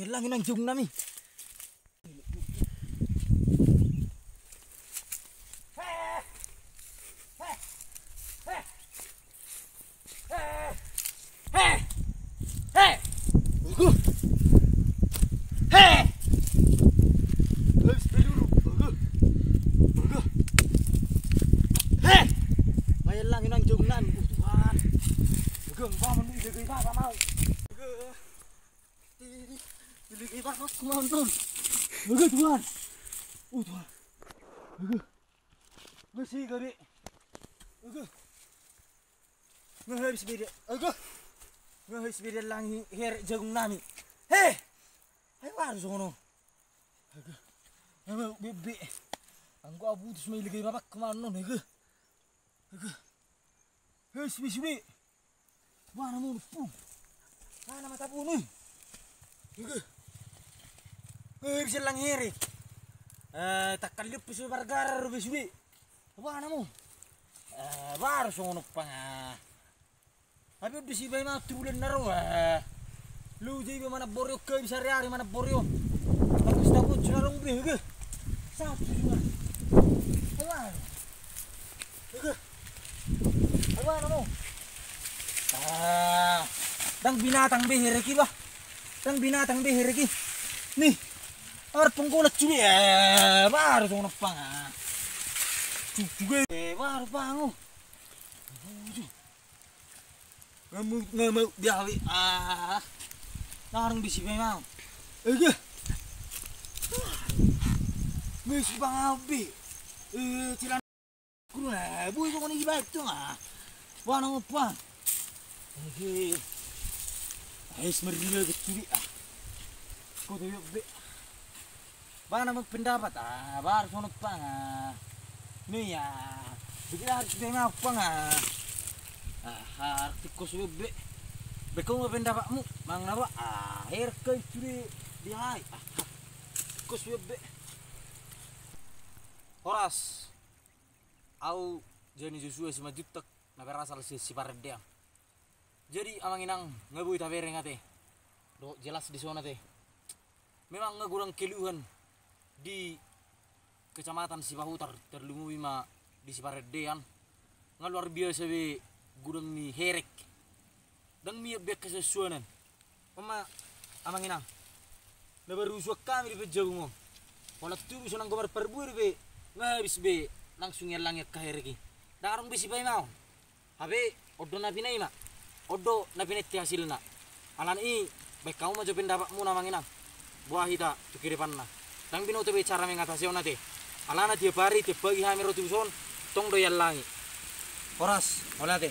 Ngilang nang jung nami. Lang nang jung nan Tuhan. Geng ba man di gei ba mau. Di gei ba kok mau non. Tuhan. Tuhan. Masih gari. Ngahis beda. Ngahis beda lang her jung nami. Hei. Hai war sono. Ame bebe. Anggo abu terus mai gei babak kemana non. Hei, sibi. Mana mau pun? Mana mata pun ni? Bisa lang heri. Tak kalip pisu bargar sibi. Mana mau? Baru songo pang. Abi bisi bay ma tulen naro. Lu jadi mana borio ke bisa hari mana borio. Bagus takut jarang beli ke. Satu juga. Mana mo? Dang binatang behireki ba? Dang binatang behireki. Nih, ar pengkulat cumi baru dong nepang. Juga baru bangu. Ngemau diawi narang bisi memang. Bisi bang abi. Cilan kuruna, bui kok ni baik tu ah. Wana mo pa. Ayos marila kecuri ah. Ko tayo be. Bana magpendapat ah, baru sono pa ah. Ni ya. Bigla harus dengar pa nga. Artik ko suyo be. Beko mo pendapatmu, mang nawa ah, air kay curi di hai. Ko suyo be. Horas. Au jeni Joshua si majutak na berasal si Paredean. Jadi amang inang ngabui tabere ngate. Do jelas di zona teh. Memang ngagurang keluhan di kecamatan Sipahutar terlumui ma di Paredean. Ngaluar biasa be gudang ni herek. Dang mi be kesesuanan. Mama amang inang. Na baru suak kami di pejauh mo. Wala turu sunang gambar perbuir be ngabis be langsung yang langit kahiriki. Darong bisi bay mau. Habe odo na pinay ma. Odo na pinetti hasilna. Alan i baik kamu maju pendapatmu namang inang. Buah hita tukiripan na. Dang binoto be cara mengatasi onate. Alana tiap hari tiap pagi hamil roti uson tong doyan langit. Horas olate.